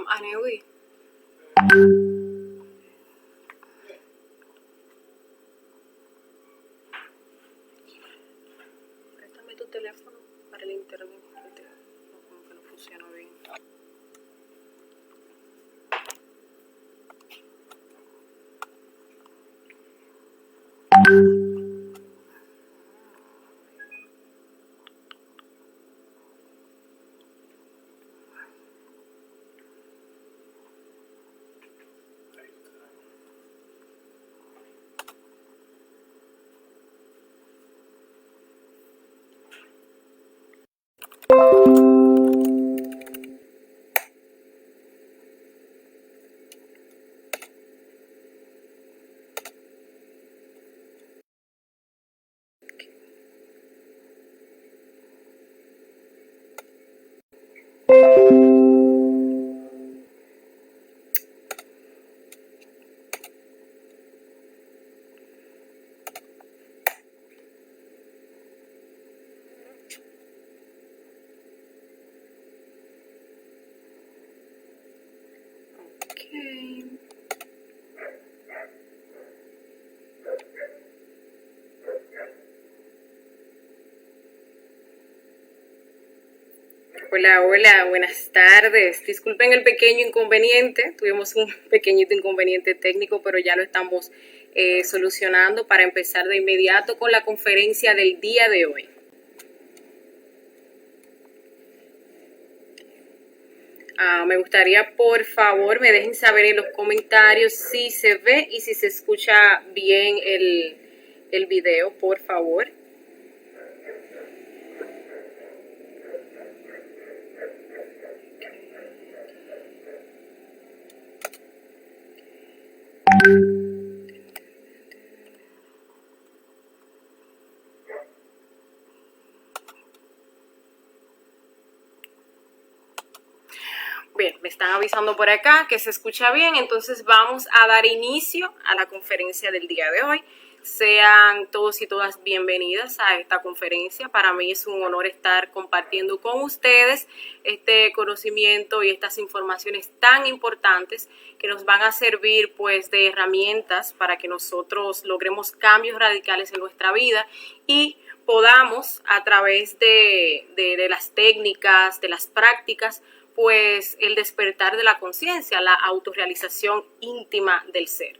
Anewi, préstame tu teléfono para el internet, porque como que no funciona bien. Okay. Hola, hola, buenas tardes. Disculpen el pequeño inconveniente. Tuvimos un pequeñito inconveniente técnico, pero ya lo estamos solucionando para empezar de inmediato con la conferencia del día de hoy. Me gustaría, por favor, me dejen saber en los comentarios si se ve y si se escucha bien el video, por favor. Bien, me están avisando por acá que se escucha bien, entonces vamos a dar inicio a la conferencia del día de hoy. Sean todos y todas bienvenidas a esta conferencia. Para mí es un honor estar compartiendo con ustedes este conocimiento y estas informaciones tan importantes que nos van a servir pues de herramientas para que nosotros logremos cambios radicales en nuestra vida y podamos a través de las técnicas, de las prácticas, pues el despertar de la conciencia, la autorrealización íntima del ser.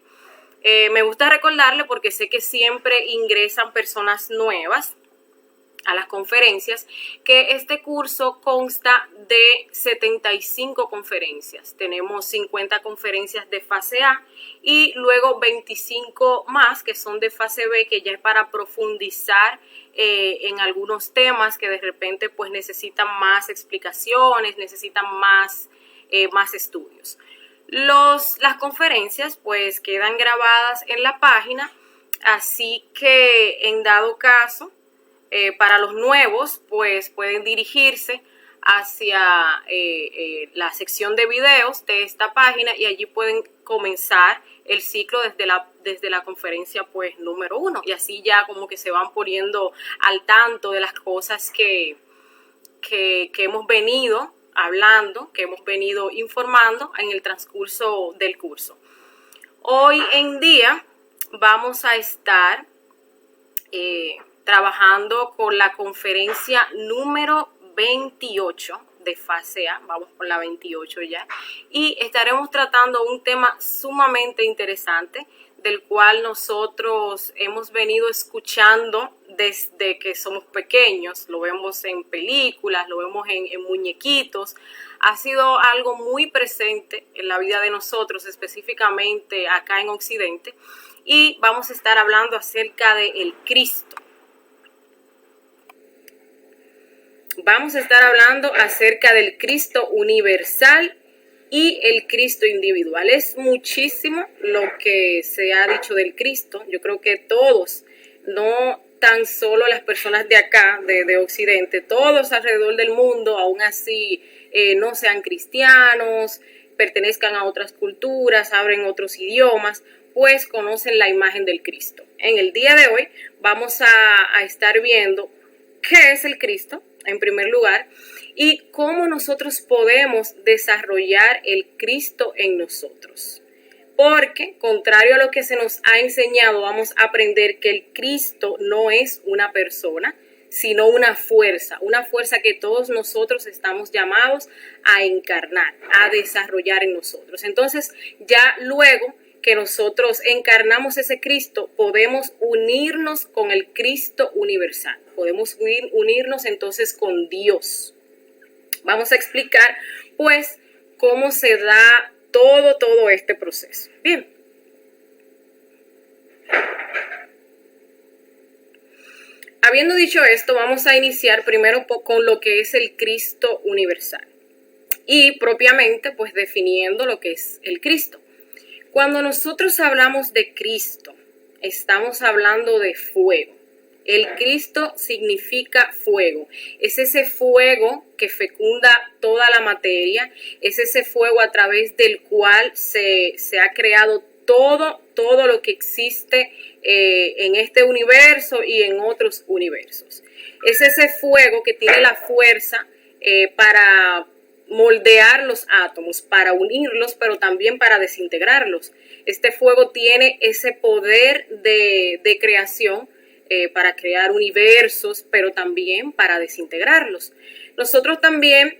Me gusta recordarle porque sé que siempre ingresan personas nuevas a las conferencias, que este curso consta de 75 conferencias. Tenemos 50 conferencias de fase A y luego 25 más que son de fase B, que ya es para profundizar en algunos temas que de repente pues necesitan más explicaciones, necesitan más estudios. Las conferencias pues quedan grabadas en la página, así que en dado caso, para los nuevos, pues pueden dirigirse hacia la sección de videos de esta página y allí pueden comenzar el ciclo desde la conferencia pues número 1 y así ya como que se van poniendo al tanto de las cosas que hemos venido hablando, que hemos venido informando en el transcurso del curso. Hoy en día vamos a estar trabajando con la conferencia número 28 de fase A, vamos por la 28 ya, y estaremos tratando un tema sumamente interesante del cual nosotros hemos venido escuchando desde que somos pequeños, lo vemos en películas, lo vemos en muñequitos, ha sido algo muy presente en la vida de nosotros, específicamente acá en Occidente, y vamos a estar hablando acerca del Cristo. Vamos a estar hablando acerca del Cristo universal y el Cristo individual. Es muchísimo lo que se ha dicho del Cristo. Yo creo que todos, no tan solo las personas de acá, de Occidente, todos alrededor del mundo, aún así no sean cristianos, pertenezcan a otras culturas, hablen otros idiomas, pues conocen la imagen del Cristo. En el día de hoy vamos a estar viendo qué es el Cristo, en primer lugar, y cómo nosotros podemos desarrollar el Cristo en nosotros. Porque, contrario a lo que se nos ha enseñado, vamos a aprender que el Cristo no es una persona, sino una fuerza que todos nosotros estamos llamados a encarnar, a desarrollar en nosotros. Entonces, ya luego que nosotros encarnamos ese Cristo, podemos unirnos con el Cristo universal, podemos unirnos entonces con Dios. Vamos a explicar, pues, cómo se da todo este proceso. Bien. Habiendo dicho esto, vamos a iniciar primero con lo que es el Cristo universal. Y propiamente, pues, definiendo lo que es el Cristo. Cuando nosotros hablamos de Cristo, estamos hablando de fuego. El Cristo significa fuego. Es ese fuego que fecunda toda la materia. Es ese fuego a través del cual se ha creado todo lo que existe en este universo y en otros universos. Es ese fuego que tiene la fuerza para moldear los átomos, para unirlos, pero también para desintegrarlos. Este fuego tiene ese poder de creación para crear universos, pero también para desintegrarlos. Nosotros también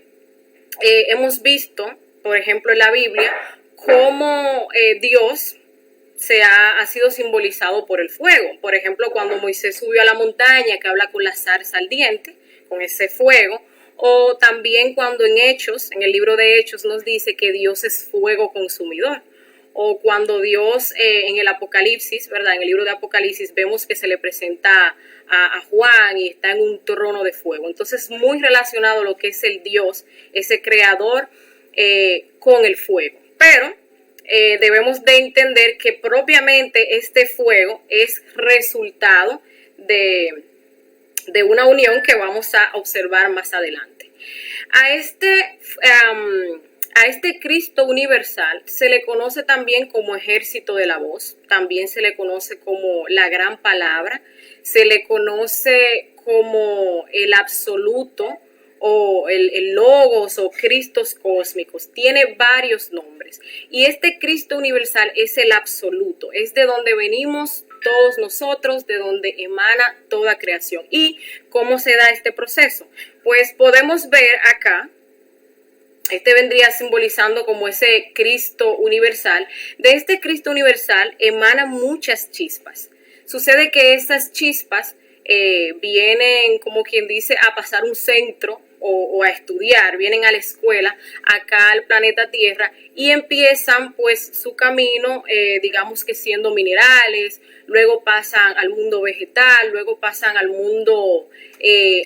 hemos visto, por ejemplo, en la Biblia, cómo Dios ha sido simbolizado por el fuego. Por ejemplo, cuando Moisés subió a la montaña, que habla con la zarza ardiente, con ese fuego, o también cuando en el libro de Hechos nos dice que Dios es fuego consumidor. O cuando Dios en el Apocalipsis, ¿verdad? En el libro de Apocalipsis vemos que se le presenta a Juan y está en un trono de fuego. Entonces, muy relacionado lo que es el Dios, ese creador con el fuego. Pero debemos de entender que propiamente este fuego es resultado de una unión que vamos a observar más adelante. A este Cristo universal se le conoce también como ejército de la voz, también se le conoce como la gran palabra, se le conoce como el absoluto o el logos o Cristos cósmicos, tiene varios nombres. Y este Cristo universal es el absoluto, es de donde venimos todos nosotros, de donde emana toda creación. ¿Y cómo se da este proceso? Pues podemos ver acá, este vendría simbolizando como ese Cristo universal. De este Cristo universal emanan muchas chispas. Sucede que esas chispas vienen, como quien dice, a pasar un centro o a estudiar, vienen a la escuela, acá al planeta Tierra, y empiezan pues su camino, digamos que siendo minerales, luego pasan al mundo vegetal, luego pasan al mundo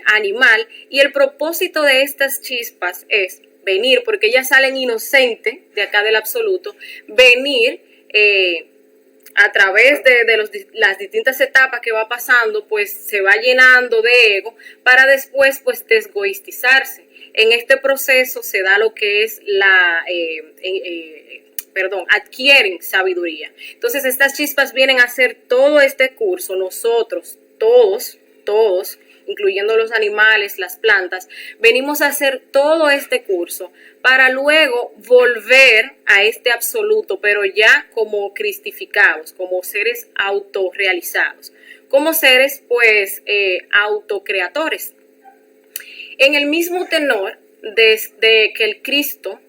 animal, y el propósito de estas chispas es venir, porque ellas salen inocentes de acá del absoluto, venir a través de las distintas etapas que va pasando, pues se va llenando de ego para después pues desgoistizarse. En este proceso se da lo que es adquieren sabiduría. Entonces estas chispas vienen a hacer todo este curso, nosotros, todos, incluyendo los animales, las plantas, venimos a hacer todo este curso para luego volver a este absoluto, pero ya como cristificados, como seres autorrealizados, como seres pues autocreadores. En el mismo tenor de que el Cristo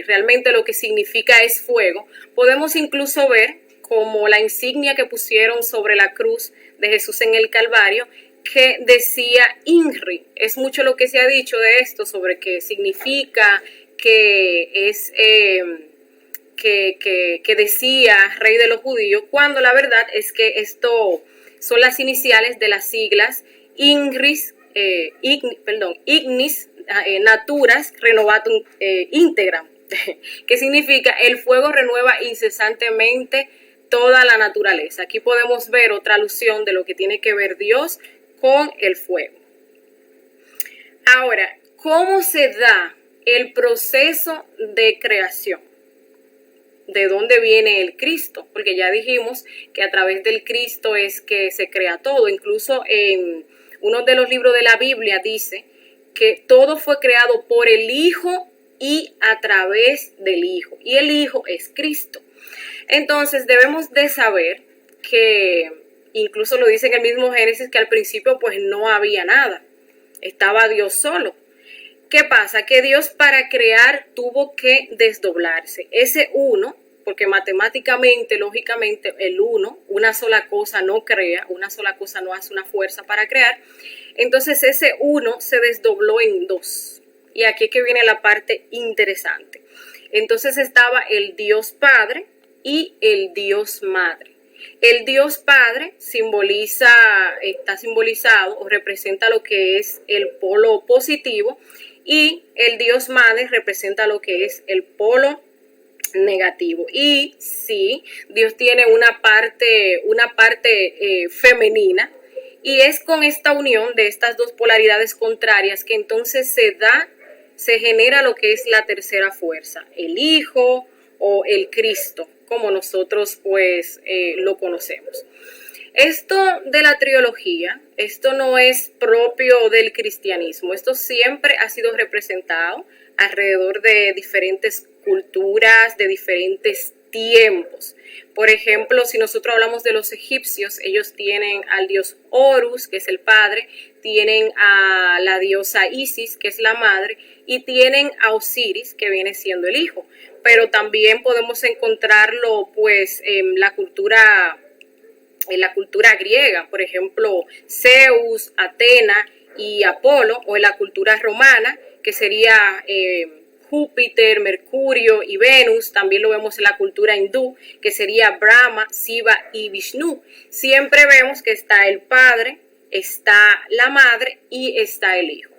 realmente lo que significa es fuego, podemos incluso ver como la insignia que pusieron sobre la cruz de Jesús en el Calvario, que decía INRI. Es mucho lo que se ha dicho de esto, sobre qué significa, que es que decía Rey de los Judíos, cuando la verdad es que esto son las iniciales de las siglas Ignis Naturas Renovatum Integram, que significa el fuego renueva incesantemente toda la naturaleza. Aquí podemos ver otra alusión de lo que tiene que ver Dios con el fuego. Ahora, ¿cómo se da el proceso de creación? de dónde viene el Cristo, porque ya dijimos que a través del Cristo es que se crea todo. Incluso en uno de los libros de la Biblia dice que todo fue creado por el Hijo y a través del Hijo, y el Hijo es Cristo. Entonces debemos de saber que, incluso lo dice en el mismo Génesis, que al principio pues no había nada, estaba Dios solo. ¿Qué pasa? Que Dios para crear tuvo que desdoblarse. Ese uno, porque matemáticamente, lógicamente, el uno, una sola cosa no crea, una sola cosa no hace una fuerza para crear. Entonces ese uno se desdobló en dos. Y aquí es que viene la parte interesante. Entonces estaba el Dios Padre y el Dios Madre. El Dios Padre está simbolizado o representa lo que es el polo positivo, y el Dios Madre representa lo que es el polo negativo. Y sí, Dios tiene una parte femenina, y es con esta unión de estas dos polaridades contrarias que entonces se genera lo que es la tercera fuerza, el Hijo o el Cristo, como nosotros pues lo conocemos. Esto de la triología, esto no es propio del cristianismo, esto siempre ha sido representado alrededor de diferentes culturas, de diferentes tiempos. Por ejemplo, si nosotros hablamos de los egipcios, ellos tienen al dios Horus, que es el padre, tienen a la diosa Isis, que es la madre, y tienen a Osiris, que viene siendo el hijo. Pero también podemos encontrarlo pues en la cultura griega, por ejemplo, Zeus, Atena y Apolo, o en la cultura romana, que sería Júpiter, Mercurio y Venus. También lo vemos en la cultura hindú, que sería Brahma, Shiva y Vishnu. Siempre vemos que está el Padre, está la Madre y está el Hijo.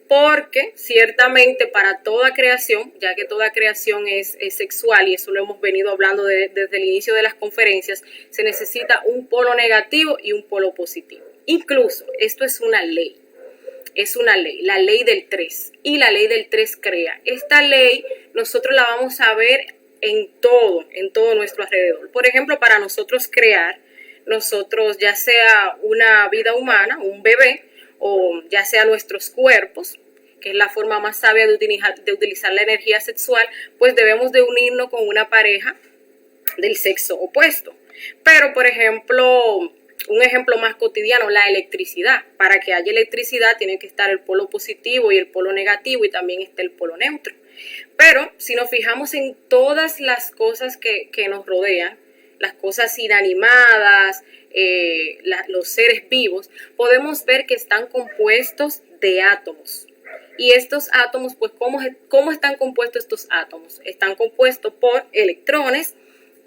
Porque ciertamente para toda creación, ya que toda creación es sexual, y eso lo hemos venido hablando desde el inicio de las conferencias, se necesita un polo negativo y un polo positivo. Incluso esto es una ley, la ley del 3, y la ley del 3 crea. Esta ley nosotros la vamos a ver en todo nuestro alrededor. Por ejemplo, para nosotros crear, nosotros, ya sea una vida humana, un bebé, o ya sea nuestros cuerpos, que es la forma más sabia de utilizar la energía sexual, pues debemos de unirnos con una pareja del sexo opuesto. Pero, por ejemplo, un ejemplo más cotidiano, la electricidad. Para que haya electricidad tiene que estar el polo positivo y el polo negativo, y también está el polo neutro. Pero si nos fijamos en todas las cosas que nos rodean, las cosas inanimadas, los seres vivos, podemos ver que están compuestos de átomos. Y estos átomos, pues, ¿cómo están compuestos estos átomos? Están compuestos por electrones,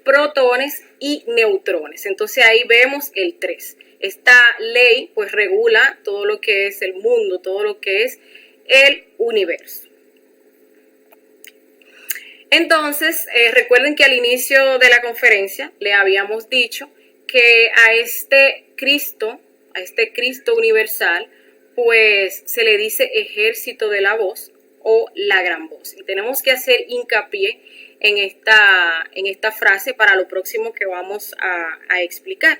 protones y neutrones. Entonces ahí vemos el 3. Esta ley pues regula todo lo que es el mundo, todo lo que es el universo. Entonces, recuerden que al inicio de la conferencia le habíamos dicho que a este Cristo universal, pues se le dice ejército de la voz o la gran voz. Y tenemos que hacer hincapié en esta frase para lo próximo que vamos a explicar.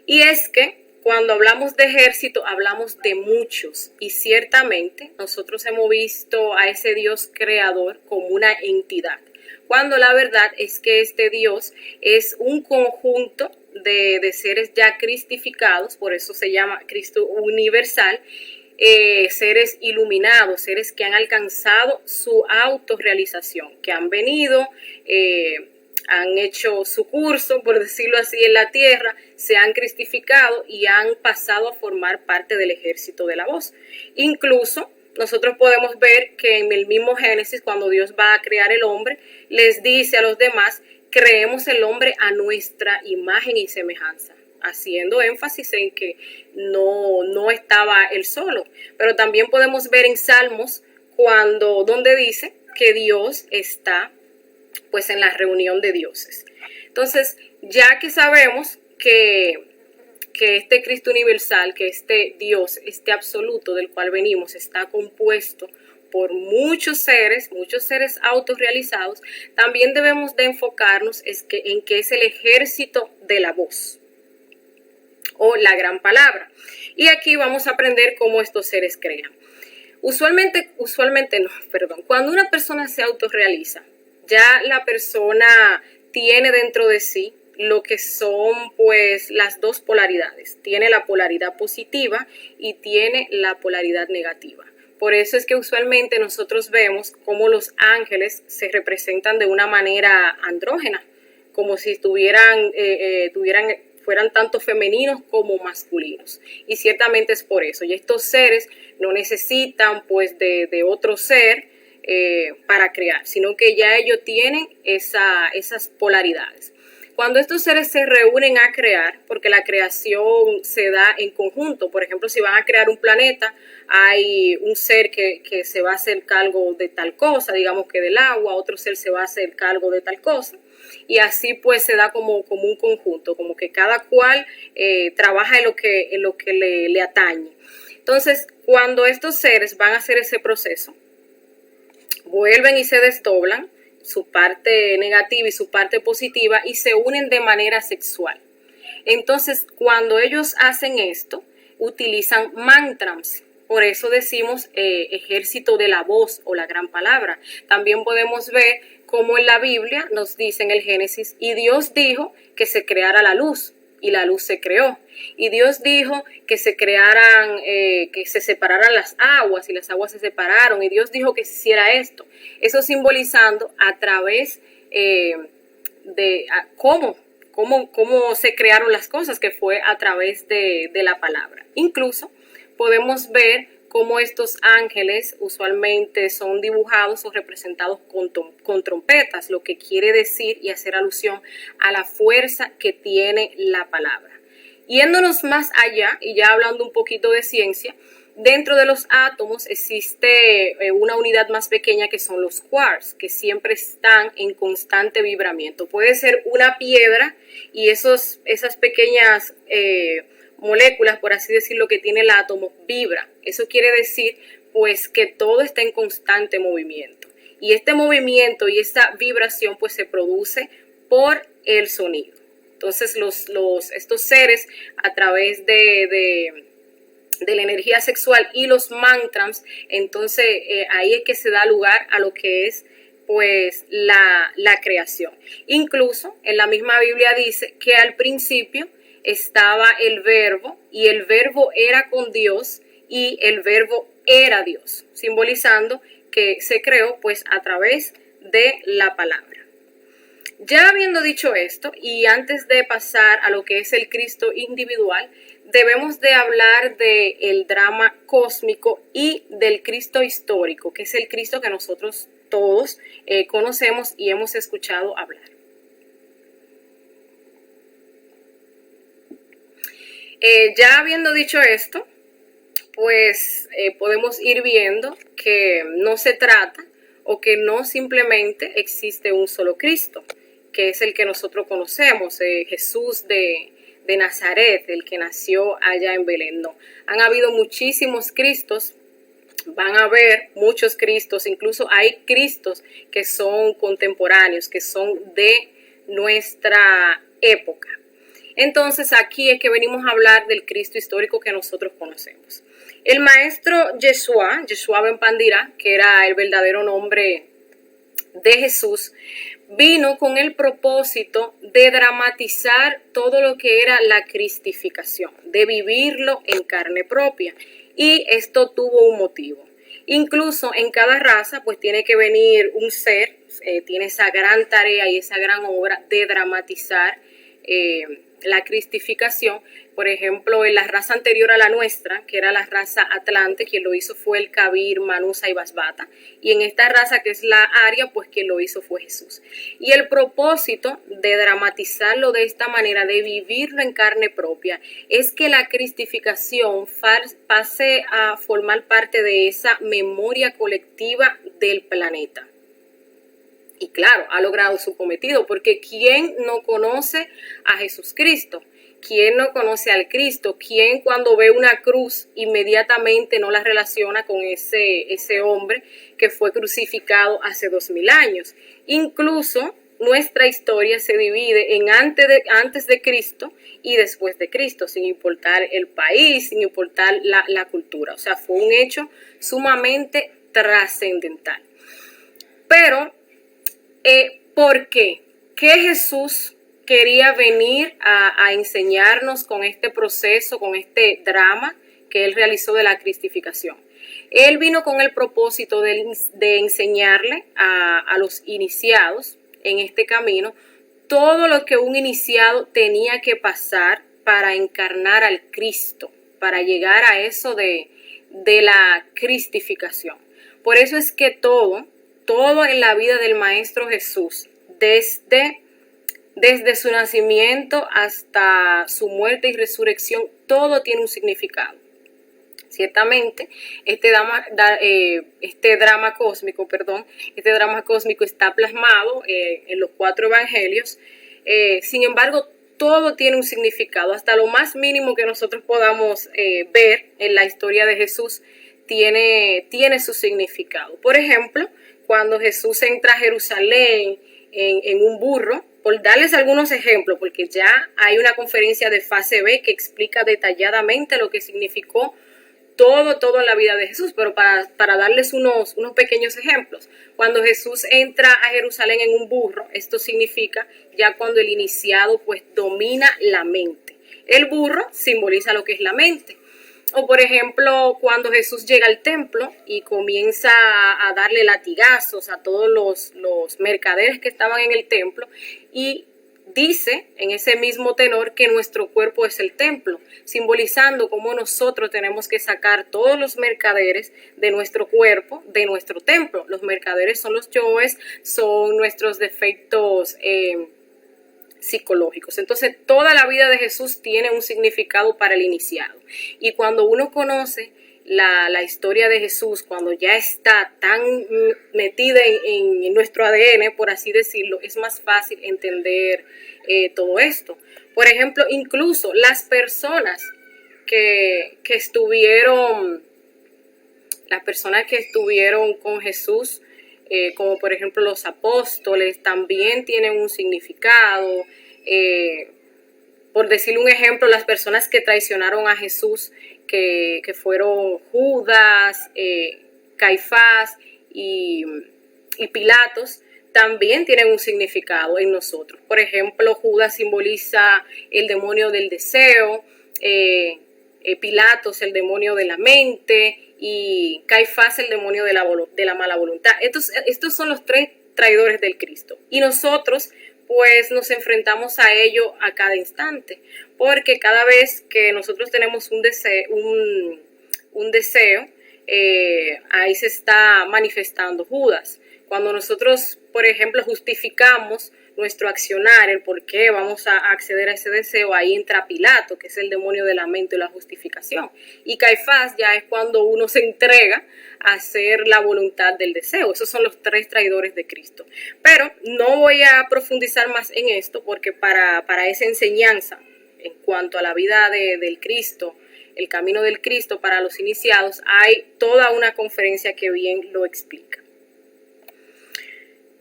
Y es que cuando hablamos de ejército, hablamos de muchos, y ciertamente nosotros hemos visto a ese Dios creador como una entidad, cuando la verdad es que este Dios es un conjunto de seres ya cristificados, por eso se llama Cristo universal, seres iluminados, seres que han alcanzado su autorrealización, que han venido, han hecho su curso, por decirlo así, en la tierra, se han cristificado y han pasado a formar parte del ejército de la voz. Incluso nosotros podemos ver que en el mismo Génesis, cuando Dios va a crear el hombre, les dice a los demás: creemos el hombre a nuestra imagen y semejanza, haciendo énfasis en que no estaba él solo. Pero también podemos ver en Salmos donde dice que Dios está pues en la reunión de dioses. Entonces, ya que sabemos que este Cristo universal, que este Dios, este absoluto del cual venimos, está compuesto por muchos seres autorrealizados, también debemos de enfocarnos en que es el ejército de la voz o la gran palabra. Y aquí vamos a aprender cómo estos seres crean. Cuando una persona se autorrealiza, ya la persona tiene dentro de sí lo que son pues las dos polaridades. Tiene la polaridad positiva y tiene la polaridad negativa. Por eso es que usualmente nosotros vemos cómo los ángeles se representan de una manera andrógena, como si fueran tanto femeninos como masculinos. Y ciertamente es por eso. Y estos seres no necesitan pues de otro ser para crear, sino que ya ellos tienen esas polaridades. Cuando estos seres se reúnen a crear, porque la creación se da en conjunto, por ejemplo, si van a crear un planeta, hay un ser que se va a hacer cargo de tal cosa, digamos que del agua, otro ser se va a hacer cargo de tal cosa, y así pues se da como un conjunto, como que cada cual trabaja en lo que le atañe. Entonces, cuando estos seres van a hacer ese proceso, vuelven y se desdoblan, su parte negativa y su parte positiva, y se unen de manera sexual. Entonces, cuando ellos hacen esto, utilizan mantras. Por eso decimos ejército de la voz o la gran palabra. También podemos ver cómo en la Biblia nos dice en el Génesis, y Dios dijo que se creara la luz, y la luz se creó. Y Dios dijo que se crearan, que se separaran las aguas, y las aguas se separaron. Y Dios dijo que se hiciera esto. Eso simbolizando a través de cómo se crearon las cosas, que fue a través de la palabra. Incluso podemos ver cómo estos ángeles usualmente son dibujados o representados con trompetas, lo que quiere decir y hacer alusión a la fuerza que tiene la palabra. Yéndonos más allá, y ya hablando un poquito de ciencia, dentro de los átomos existe una unidad más pequeña que son los quarks, que siempre están en constante vibramiento. Puede ser una piedra y esas pequeñas moléculas, por así decirlo, que tiene el átomo, vibra. Eso quiere decir pues que todo está en constante movimiento. Y este movimiento y esta vibración pues se produce por el sonido. Entonces estos seres, a través de la energía sexual y los mantras, entonces ahí es que se da lugar a lo que es pues la creación. Incluso en la misma Biblia dice que al principio estaba el verbo, y el verbo era con Dios, y el verbo era Dios, simbolizando que se creó pues a través de la palabra. Ya habiendo dicho esto, y antes de pasar a lo que es el Cristo individual, debemos de hablar del drama cósmico y del Cristo histórico, que es el Cristo que nosotros todos conocemos y hemos escuchado hablar. Ya habiendo dicho esto, pues podemos ir viendo que no se trata, o que no simplemente existe un solo Cristo, que es el que nosotros conocemos, Jesús de Nazaret, el que nació allá en Belén. No, han habido muchísimos Cristos, van a haber muchos Cristos, incluso hay Cristos que son contemporáneos, que son de nuestra época. Entonces aquí es que venimos a hablar del Cristo histórico que nosotros conocemos. El maestro Yeshua ben Pandira, que era el verdadero nombre de Jesús, vino con el propósito de dramatizar todo lo que era la cristificación, de vivirlo en carne propia. Y esto tuvo un motivo. Incluso en cada raza pues tiene que venir un ser, tiene esa gran tarea y esa gran obra de dramatizar la cristificación. Por ejemplo, en la raza anterior a la nuestra, que era la raza Atlante, quien lo hizo fue el Kabir, Manusa y Basbata. Y en esta raza, que es la Aria, pues quien lo hizo fue Jesús. Y el propósito de dramatizarlo de esta manera, de vivirlo en carne propia, es que la cristificación pase a formar parte de esa memoria colectiva del planeta. Y claro, ha logrado su cometido, porque ¿quién no conoce a Jesucristo? ¿Quién no conoce al Cristo? ¿Quién cuando ve una cruz inmediatamente no la relaciona con ese hombre que fue crucificado hace 2000 años? Incluso nuestra historia se divide en antes de Cristo y después de Cristo, sin importar el país, sin importar la cultura. O sea, fue un hecho sumamente trascendental. Pero, ¿por qué? ¿Qué Jesús quería venir a enseñarnos con este proceso, con este drama que él realizó de la cristificación? Él vino con el propósito de enseñarle a los iniciados en este camino todo lo que un iniciado tenía que pasar para encarnar al Cristo, para llegar a eso de la cristificación. Por eso es que todo en la vida del Maestro Jesús, desde su nacimiento hasta su muerte y resurrección, todo tiene un significado. Ciertamente, este drama cósmico está plasmado en los 4 evangelios. Sin embargo, todo tiene un significado, hasta lo más mínimo que nosotros podamos ver en la historia de Jesús tiene su significado. Por ejemplo, cuando Jesús entra a Jerusalén en un burro, por darles algunos ejemplos, porque ya hay una conferencia de fase B que explica detalladamente lo que significó todo en la vida de Jesús, pero para darles unos pequeños ejemplos. Cuando Jesús entra a Jerusalén en un burro, esto significa ya cuando el iniciado pues domina la mente. El burro simboliza lo que es la mente. O por ejemplo, cuando Jesús llega al templo y comienza a darle latigazos a todos los mercaderes que estaban en el templo y dice en ese mismo tenor que nuestro cuerpo es el templo, simbolizando cómo nosotros tenemos que sacar todos los mercaderes de nuestro cuerpo, de nuestro templo. Los mercaderes son los yoes, son nuestros defectos psicológicos. Entonces, toda la vida de Jesús tiene un significado para el iniciado. Y cuando uno conoce la historia de Jesús, cuando ya está tan metida en nuestro ADN, por así decirlo, es más fácil entender todo esto. Por ejemplo, incluso las personas que estuvieron con Jesús, como por ejemplo los apóstoles, también tienen un significado. Por decir un ejemplo, las personas que traicionaron a Jesús, que fueron Judas, Caifás y Pilatos, también tienen un significado en nosotros. Por ejemplo, Judas simboliza el demonio del deseo, Pilatos el demonio de la mente y Caifás el demonio de la mala voluntad. Estos son los 3 traidores del Cristo. Y nosotros pues nos enfrentamos a ello a cada instante, porque cada vez que nosotros tenemos un deseo, ahí se está manifestando Judas. Cuando nosotros, por ejemplo, justificamos nuestro accionar, el por qué vamos a acceder a ese deseo, ahí entra Pilato, que es el demonio de la mente y la justificación. Y Caifás ya es cuando uno se entrega a hacer la voluntad del deseo. Esos son los 3 traidores de Cristo. Pero no voy a profundizar más en esto, porque para esa enseñanza, en cuanto a la vida del Cristo, el camino del Cristo para los iniciados, hay toda una conferencia que bien lo explica.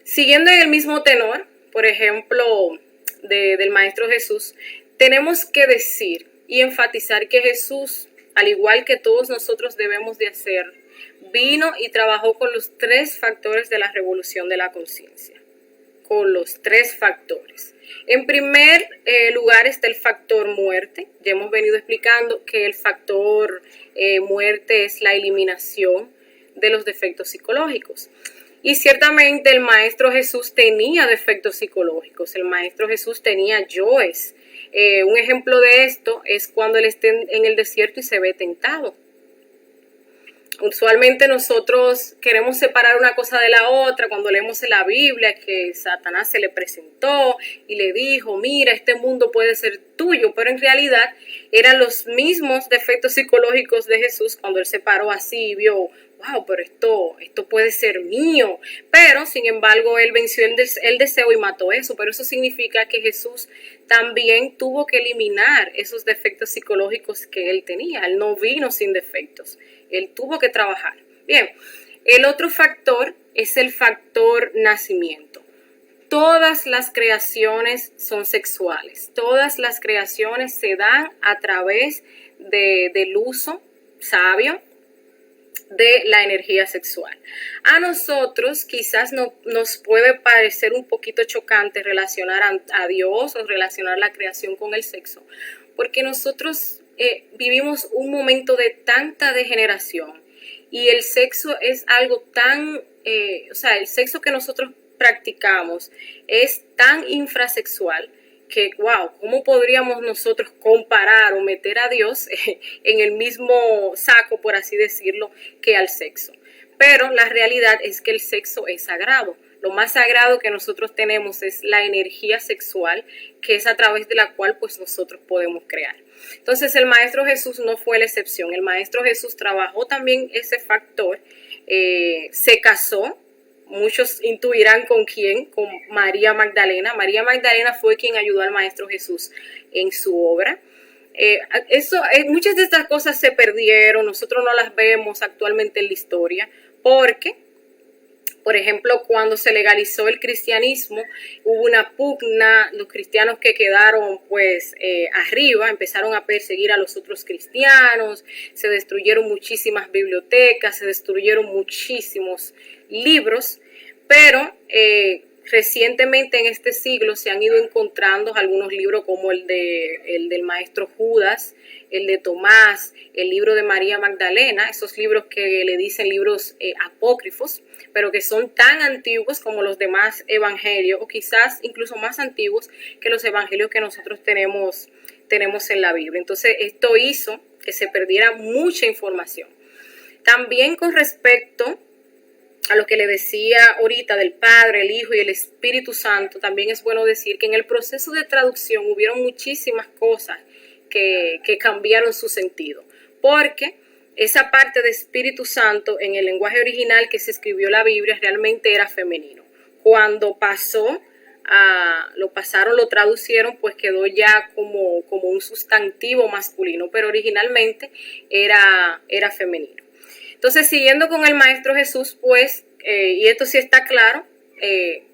Siguiendo en el mismo tenor, por ejemplo, del Maestro Jesús, tenemos que decir y enfatizar que Jesús, al igual que todos nosotros debemos de hacer, vino y trabajó con los 3 factores de la revolución de la conciencia. Con los 3 factores. En primer lugar está el factor muerte. Ya hemos venido explicando que el factor muerte es la eliminación de los defectos psicológicos. Y ciertamente el Maestro Jesús tenía defectos psicológicos, el Maestro Jesús tenía yoes. Un ejemplo de esto es cuando él está en el desierto y se ve tentado. Usualmente nosotros queremos separar una cosa de la otra cuando leemos en la Biblia que Satanás se le presentó y le dijo, mira, este mundo puede ser tuyo, pero en realidad eran los mismos defectos psicológicos de Jesús cuando él se paró así y vio wow, pero esto puede ser mío. Pero, sin embargo, él venció el deseo y mató eso. Pero eso significa que Jesús también tuvo que eliminar esos defectos psicológicos que él tenía. Él no vino sin defectos. Él tuvo que trabajar. Bien, el otro factor es el factor nacimiento. Todas las creaciones son sexuales. Todas las creaciones se dan a través del uso sabio de la energía sexual. A nosotros quizás nos puede parecer un poquito chocante relacionar a Dios o relacionar la creación con el sexo, porque nosotros vivimos un momento de tanta degeneración y el sexo es algo tan, el sexo que nosotros practicamos es tan infrasexual que, wow, ¿cómo podríamos nosotros comparar o meter a Dios en el mismo saco, por así decirlo, que al sexo? Pero la realidad es que el sexo es sagrado. Lo más sagrado que nosotros tenemos es la energía sexual, que es a través de la cual pues nosotros podemos crear. Entonces el Maestro Jesús no fue la excepción. El Maestro Jesús trabajó también ese factor, se casó. Muchos intuirán con quién, con María Magdalena. María Magdalena fue quien ayudó al Maestro Jesús en su obra. Muchas de estas cosas se perdieron, nosotros no las vemos actualmente en la historia, porque, por ejemplo, cuando se legalizó el cristianismo, hubo una pugna, los cristianos que quedaron pues arriba empezaron a perseguir a los otros cristianos, se destruyeron muchísimas bibliotecas, se destruyeron muchísimos libros, pero recientemente en este siglo se han ido encontrando algunos libros como el del maestro Judas, el de Tomás, el libro de María Magdalena, esos libros que le dicen libros apócrifos, pero que son tan antiguos como los demás evangelios, o quizás incluso más antiguos que los evangelios que nosotros tenemos en la Biblia. Entonces esto hizo que se perdiera mucha información. También con respecto a lo que le decía ahorita del Padre, el Hijo y el Espíritu Santo, también es bueno decir que en el proceso de traducción hubieron muchísimas cosas que cambiaron su sentido, porque esa parte de Espíritu Santo en el lenguaje original que se escribió la Biblia realmente era femenino. Cuando lo traducieron, pues quedó ya como un sustantivo masculino, pero originalmente era femenino. Entonces, siguiendo con el Maestro Jesús, pues, y esto sí está claro,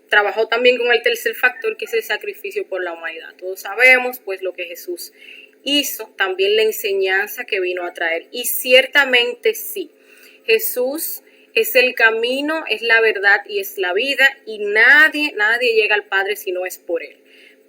trabajó también con el tercer factor, que es el sacrificio por la humanidad. Todos sabemos, pues, lo que Jesús hizo, también la enseñanza que vino a traer. Y ciertamente sí, Jesús es el camino, es la verdad y es la vida, y nadie llega al Padre si no es por Él.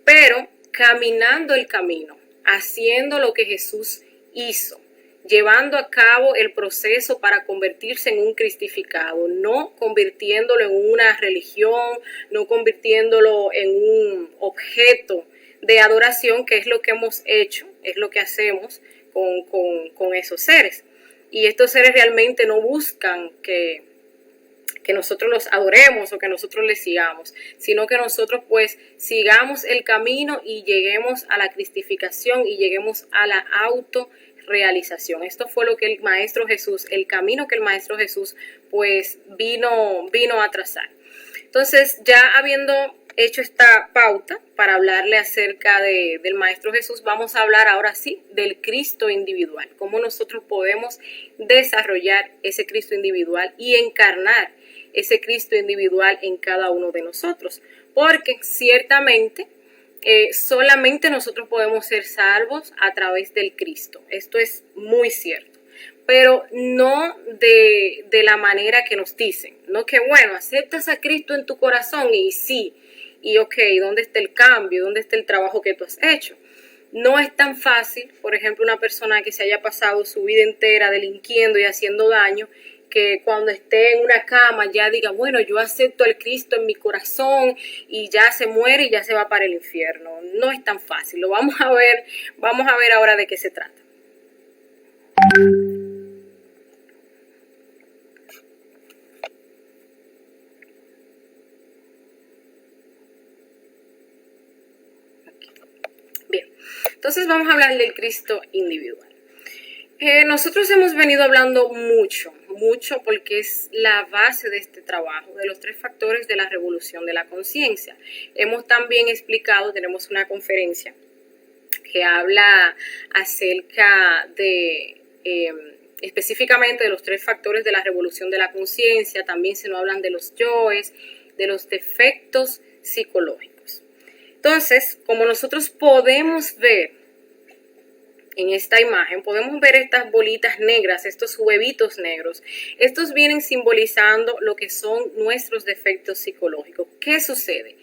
Pero caminando el camino, haciendo lo que Jesús hizo, llevando a cabo el proceso para convertirse en un cristificado, no convirtiéndolo en una religión, no convirtiéndolo en un objeto de adoración, que es lo que hemos hecho, es lo que hacemos con esos seres. Y estos seres realmente no buscan que nosotros los adoremos o que nosotros les sigamos, sino que nosotros pues sigamos el camino y lleguemos a la cristificación y lleguemos a la autorrealización. Esto fue lo que el Maestro Jesús, el camino que el Maestro Jesús pues vino a trazar. Entonces, ya habiendo hecho esta pauta para hablarle acerca del Maestro Jesús, vamos a hablar ahora sí del Cristo individual, cómo nosotros podemos desarrollar ese Cristo individual y encarnar ese Cristo individual en cada uno de nosotros, porque ciertamente solamente nosotros podemos ser salvos a través del Cristo. Esto es muy cierto, pero no de la manera que nos dicen, no que bueno, aceptas a Cristo en tu corazón y sí, y ok, ¿dónde está el cambio? ¿Dónde está el trabajo que tú has hecho? No es tan fácil, por ejemplo, una persona que se haya pasado su vida entera delinquiendo y haciendo daño, que cuando esté en una cama ya diga, bueno, yo acepto al Cristo en mi corazón y ya se muere y ya se va para el infierno. No es tan fácil, lo vamos a ver ahora de qué se trata. Bien, entonces vamos a hablar del Cristo individual. Nosotros hemos venido hablando mucho mucho porque es la base de este trabajo, de los 3 factores de la revolución de la conciencia. Hemos también explicado, tenemos una conferencia que habla acerca de específicamente de los 3 factores de la revolución de la conciencia. También se nos hablan de los yoes, de los defectos psicológicos. Entonces, como nosotros podemos ver en esta imagen, podemos ver estas bolitas negras, estos huevitos negros. Estos vienen simbolizando lo que son nuestros defectos psicológicos. ¿Qué sucede?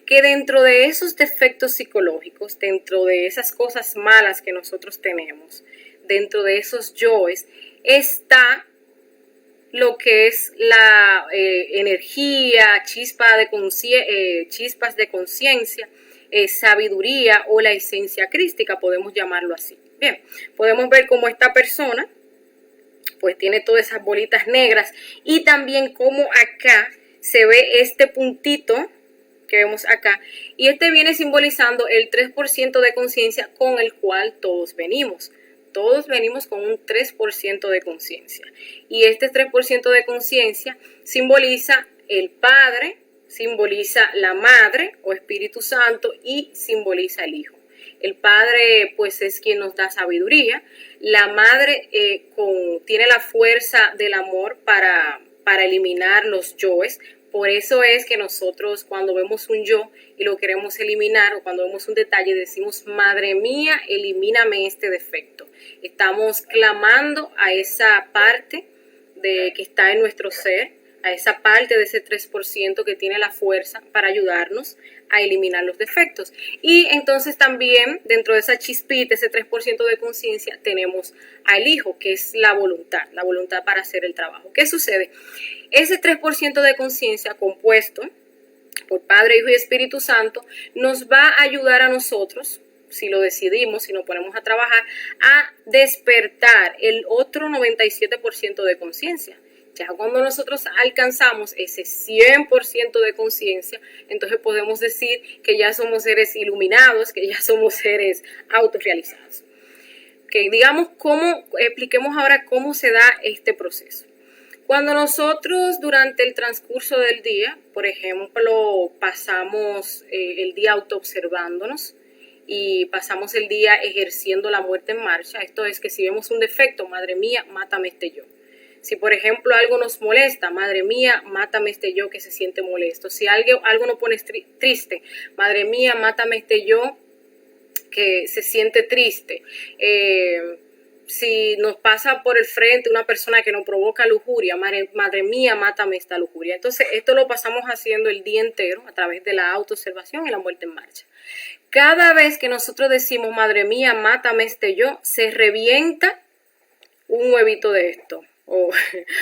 Que dentro de esos defectos psicológicos, dentro de esas cosas malas que nosotros tenemos, dentro de esos yoes, está lo que es la energía, chispas de conciencia, sabiduría o la esencia crística, podemos llamarlo así. Bien, podemos ver cómo esta persona pues tiene todas esas bolitas negras y también cómo acá se ve este puntito que vemos acá, y este viene simbolizando el 3% de conciencia con el cual todos venimos. Todos venimos con un 3% de conciencia, y este 3% de conciencia simboliza el Padre, simboliza la Madre o Espíritu Santo y simboliza el Hijo. El Padre pues es quien nos da sabiduría, la Madre tiene la fuerza del amor para eliminar los yoes. Por eso es que nosotros cuando vemos un yo y lo queremos eliminar, o cuando vemos un detalle decimos, Madre mía, elimíname este defecto. Estamos clamando a esa parte que está en nuestro ser, a esa parte de ese 3% que tiene la fuerza para ayudarnos a eliminar los defectos. Y entonces también dentro de esa chispita, ese 3% de conciencia, tenemos al Hijo, que es la voluntad para hacer el trabajo. ¿Qué sucede? Ese 3% de conciencia compuesto por Padre, Hijo y Espíritu Santo nos va a ayudar a nosotros, si lo decidimos, si nos ponemos a trabajar, a despertar el otro 97% de conciencia. Ya cuando nosotros alcanzamos ese 100% de conciencia, entonces podemos decir que ya somos seres iluminados, que ya somos seres autorrealizados. Okay, expliquemos ahora cómo se da este proceso. Cuando nosotros durante el transcurso del día, por ejemplo, pasamos el día autoobservándonos y pasamos el día ejerciendo la muerte en marcha, esto es que si vemos un defecto, madre mía, mátame este yo. Si, por ejemplo, algo nos molesta, madre mía, mátame este yo que se siente molesto. Si algo nos pone triste, madre mía, mátame este yo que se siente triste. Si nos pasa por el frente una persona que nos provoca lujuria, madre mía, mátame esta lujuria. Entonces, esto lo pasamos haciendo el día entero a través de la autoobservación y la muerte en marcha. Cada vez que nosotros decimos, madre mía, mátame este yo, se revienta un huevito de esto. O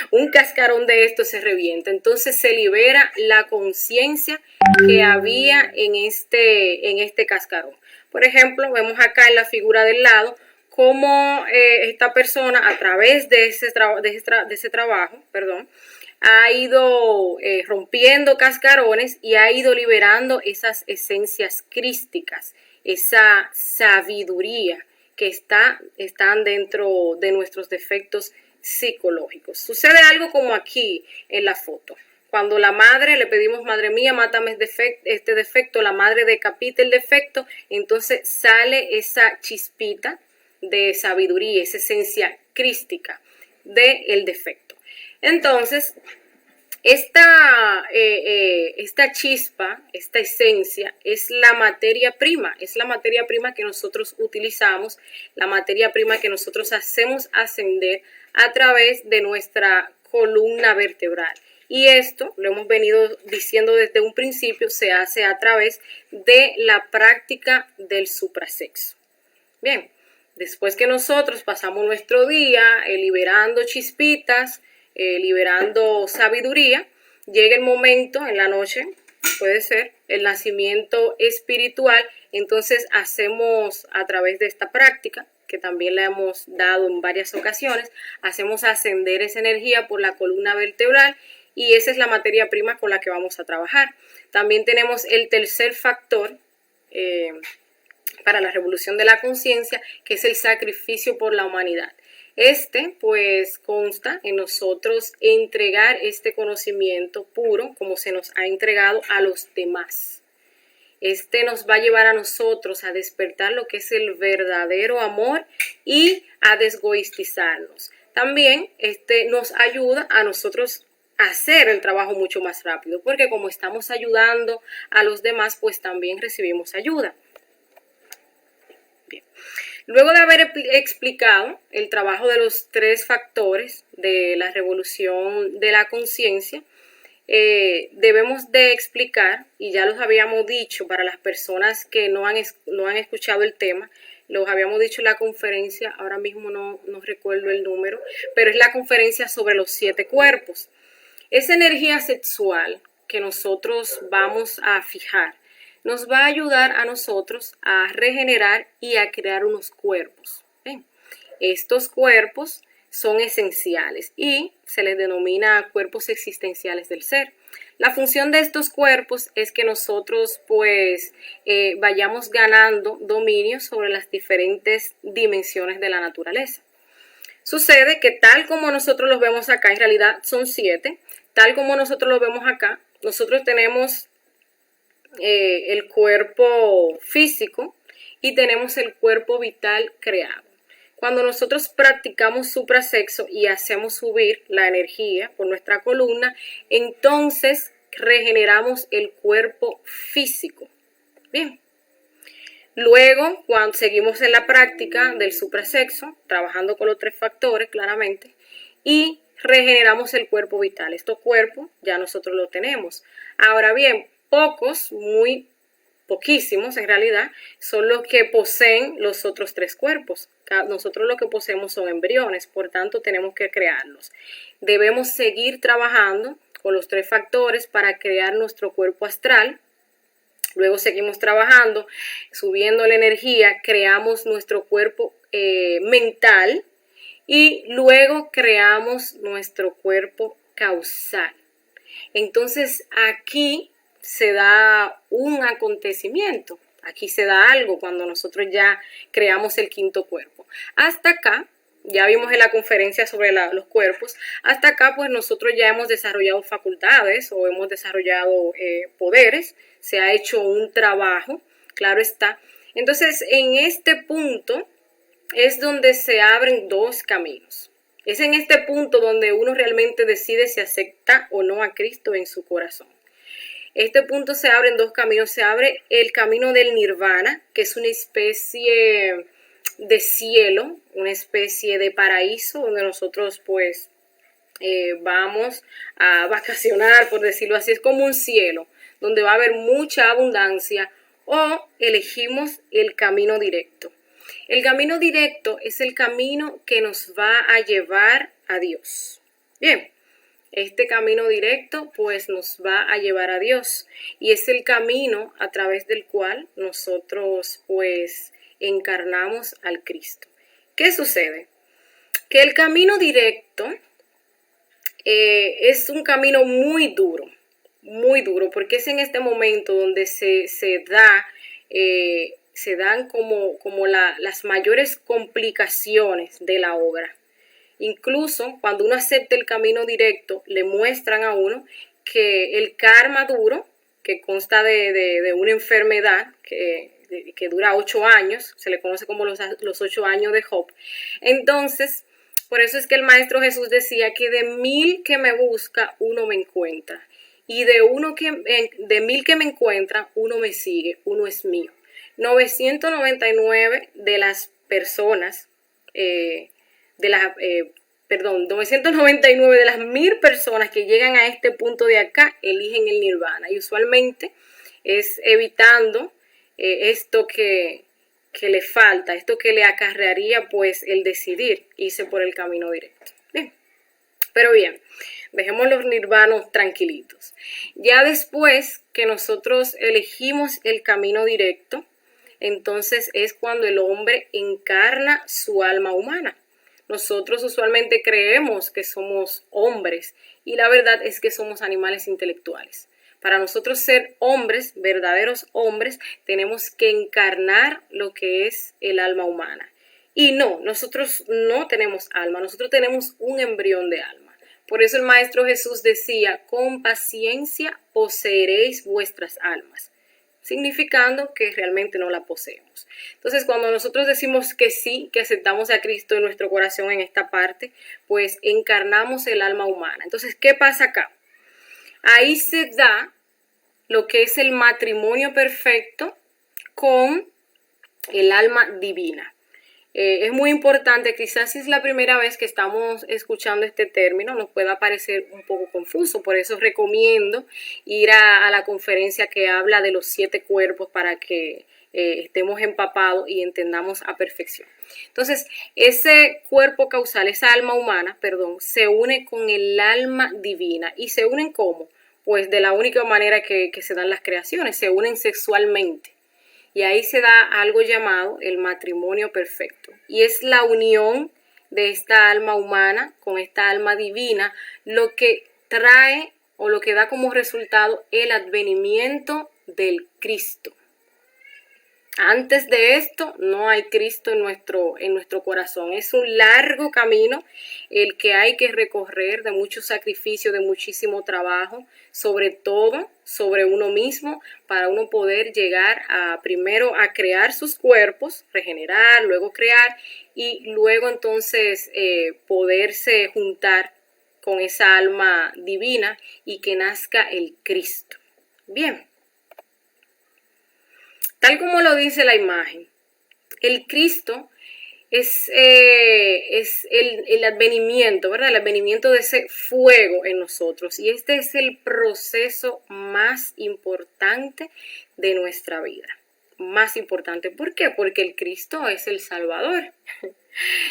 un cascarón de esto se revienta. Entonces se libera la conciencia que había en este cascarón. Por ejemplo, vemos acá en la figura del lado cómo esta persona a través de ese trabajo, ha ido rompiendo cascarones y ha ido liberando esas esencias crísticas, esa sabiduría que están dentro de nuestros defectos psicológicos. Sucede algo como aquí en la foto. Cuando la madre le pedimos, madre mía, mátame este defecto, la madre decapita el defecto, entonces sale esa chispita de sabiduría, esa esencia crística del defecto. Entonces, esta chispa, esta esencia es la materia prima que nosotros utilizamos, la materia prima que nosotros hacemos ascender a través de nuestra columna vertebral. Y esto, lo hemos venido diciendo desde un principio, se hace a través de la práctica del suprasexo. Bien, después que nosotros pasamos nuestro día liberando chispitas, liberando sabiduría, llega el momento en la noche, puede ser el nacimiento espiritual. Entonces hacemos a través de esta práctica, que también la hemos dado en varias ocasiones, hacemos ascender esa energía por la columna vertebral y esa es la materia prima con la que vamos a trabajar. También tenemos el tercer factor para la revolución de la conciencia, que es el sacrificio por la humanidad. Pues consta en nosotros entregar este conocimiento puro como se nos ha entregado a los demás. Nos va a llevar a nosotros a despertar lo que es el verdadero amor y a desgoistizarnos. También nos ayuda a nosotros a hacer el trabajo mucho más rápido, porque como estamos ayudando a los demás, pues también recibimos ayuda. Bien. Luego de haber explicado el trabajo de los 3 factores de la revolución de la conciencia, debemos de explicar, y ya los habíamos dicho para las personas que no han escuchado el tema, los habíamos dicho en la conferencia, ahora mismo no recuerdo el número, pero es la conferencia sobre los 7 cuerpos. Esa energía sexual que nosotros vamos a fijar nos va a ayudar a nosotros a regenerar y a crear unos cuerpos. ¿Ven? Estos cuerpos son esenciales y se les denomina cuerpos existenciales del ser. La función de estos cuerpos es que nosotros pues vayamos ganando dominio sobre las diferentes dimensiones de la naturaleza. Sucede que tal como nosotros los vemos acá, en realidad son 7, tal como nosotros los vemos acá, nosotros tenemos el cuerpo físico y tenemos el cuerpo vital creado. Cuando nosotros practicamos suprasexo y hacemos subir la energía por nuestra columna, entonces regeneramos el cuerpo físico. Bien. Luego, cuando seguimos en la práctica del suprasexo, trabajando con los 3 factores claramente, y regeneramos el cuerpo vital. Estos cuerpos ya nosotros los tenemos. Ahora bien, pocos, muy poquísimos en realidad, son los que poseen los otros 3 cuerpos. Nosotros lo que poseemos son embriones, por tanto tenemos que crearlos. Debemos seguir trabajando con los 3 factores para crear nuestro cuerpo astral. Luego seguimos trabajando, subiendo la energía, creamos nuestro cuerpo mental y luego creamos nuestro cuerpo causal. Entonces aquí se da un acontecimiento, aquí se da algo cuando nosotros ya creamos el 5.º cuerpo. Hasta acá, ya vimos en la conferencia sobre los cuerpos, hasta acá pues nosotros ya hemos desarrollado facultades o hemos desarrollado poderes, se ha hecho un trabajo, claro está. Entonces en este punto es donde se abren 2 caminos. Es en este punto donde uno realmente decide si acepta o no a Cristo en su corazón. Este punto se abre en 2 caminos. Se abre el camino del nirvana, que es una especie de cielo, una especie de paraíso donde nosotros pues vamos a vacacionar, por decirlo así. Es como un cielo donde va a haber mucha abundancia, o elegimos el camino directo. El camino directo es el camino que nos va a llevar a Dios. Bien. Este camino directo pues nos va a llevar a Dios y es el camino a través del cual nosotros pues encarnamos al Cristo. ¿Qué sucede? Que el camino directo es un camino muy duro, porque es en este momento donde se dan como las mayores complicaciones de la obra. Incluso cuando uno acepta el camino directo, le muestran a uno que el karma duro, que consta de una enfermedad que dura 8 años, se le conoce como los 8 años de Job. Entonces, por eso es que el Maestro Jesús decía que de 1000 que me busca, uno me encuentra. Y de 1000 que me encuentra, uno me sigue, uno es mío. 999 de las personas, 999 de las 1000 personas que llegan a este punto de acá eligen el nirvana, y usualmente es evitando esto que le falta, esto que le acarrearía pues el decidir irse por el camino directo. Bien. Pero bien, dejemos los nirvanos tranquilitos. Ya después que nosotros elegimos el camino directo, entonces es cuando el hombre encarna su alma humana. Nosotros usualmente creemos que somos hombres y la verdad es que somos animales intelectuales. Para nosotros ser hombres, verdaderos hombres, tenemos que encarnar lo que es el alma humana. Y no, nosotros no tenemos alma, nosotros tenemos un embrión de alma. Por eso el Maestro Jesús decía, con paciencia poseeréis vuestras almas, significando que realmente no la poseemos. Entonces, cuando nosotros decimos que sí, que aceptamos a Cristo en nuestro corazón en esta parte, pues encarnamos el alma humana. Entonces, ¿qué pasa acá? Ahí se da lo que es el matrimonio perfecto con el alma divina. Es muy importante, quizás si es la primera vez que estamos escuchando este término, nos pueda parecer un poco confuso, por eso recomiendo ir a la conferencia que habla de los 7 cuerpos para que estemos empapados y entendamos a perfección. Entonces, ese cuerpo causal, esa alma humana, se une con el alma divina. ¿Y se unen cómo? Pues de la única manera que se dan las creaciones, se unen sexualmente. Y ahí se da algo llamado el matrimonio perfecto. Y es la unión de esta alma humana con esta alma divina lo que trae o lo que da como resultado el advenimiento del Cristo. Antes de esto no hay Cristo en nuestro corazón. Es un largo camino el que hay que recorrer, de mucho sacrificio, de muchísimo trabajo, sobre todo sobre uno mismo, para uno poder llegar primero a crear sus cuerpos, regenerar, luego crear y luego entonces poderse juntar con esa alma divina y que nazca el Cristo. Bien. Tal como lo dice la imagen, el Cristo es el advenimiento, ¿verdad? El advenimiento de ese fuego en nosotros. Y este es el proceso más importante de nuestra vida. Más importante. ¿Por qué? Porque el Cristo es el Salvador.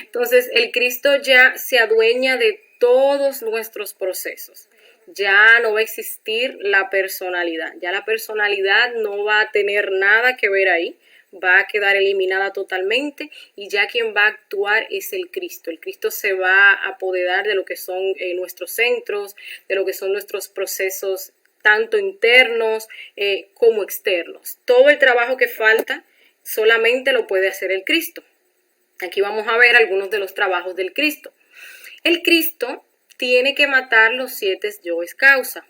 Entonces, el Cristo ya se adueña de todos nuestros procesos. Ya no va a existir la personalidad. Ya la personalidad no va a tener nada que ver ahí. Va a quedar eliminada totalmente y ya quien va a actuar es el Cristo. El Cristo se va a apoderar de lo que son nuestros centros, de lo que son nuestros procesos tanto internos como externos. Todo el trabajo que falta solamente lo puede hacer el Cristo. Aquí vamos a ver algunos de los trabajos del Cristo. El Cristo tiene que matar los 7 yoes causa.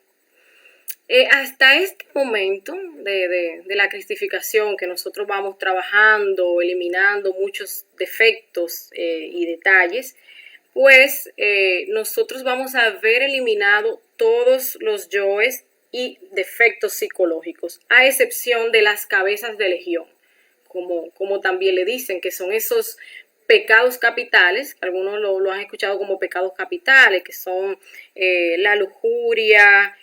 Hasta este momento de la cristificación que nosotros vamos trabajando, eliminando muchos defectos y detalles, pues nosotros vamos a haber eliminado todos los yoes y defectos psicológicos, a excepción de las cabezas de legión, como también le dicen, que son esos pecados capitales, algunos lo han escuchado como pecados capitales, que son la lujuria,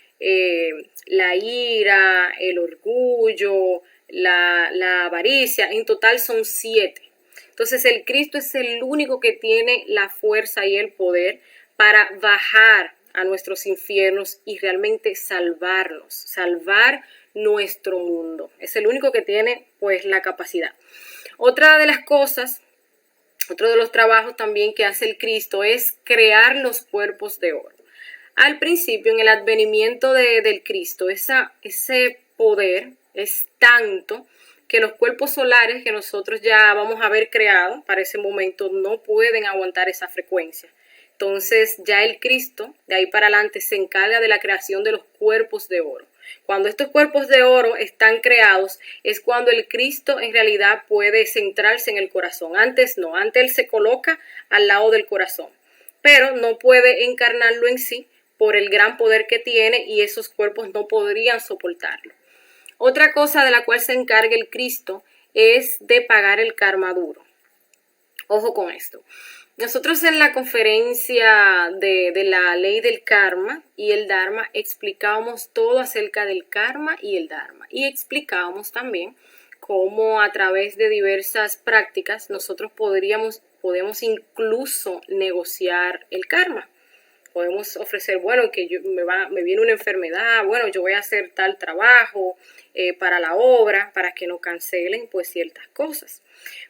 la ira, el orgullo, la avaricia. En total son 7. Entonces el Cristo es el único que tiene la fuerza y el poder para bajar a nuestros infiernos y realmente salvarnos, salvar nuestro mundo. Es el único que tiene pues la capacidad. Otra de las cosas, otro de los trabajos también que hace el Cristo es crear los cuerpos de oro. Al principio, en el advenimiento del Cristo, ese poder es tanto que los cuerpos solares que nosotros ya vamos a haber creado para ese momento no pueden aguantar esa frecuencia. Entonces ya el Cristo, de ahí para adelante, se encarga de la creación de los cuerpos de oro. Cuando estos cuerpos de oro están creados, es cuando el Cristo en realidad puede centrarse en el corazón. Antes no, antes él se coloca al lado del corazón, pero no puede encarnarlo en sí por el gran poder que tiene y esos cuerpos no podrían soportarlo. Otra cosa de la cual se encarga el Cristo es de pagar el karma duro. Ojo con esto. Nosotros en la conferencia de la ley del karma y el dharma explicábamos todo acerca del karma y el dharma. Y explicábamos también cómo a través de diversas prácticas nosotros podemos incluso negociar el karma. Podemos ofrecer, bueno, que me viene una enfermedad, bueno, yo voy a hacer tal trabajo para la obra, para que no cancelen pues ciertas cosas.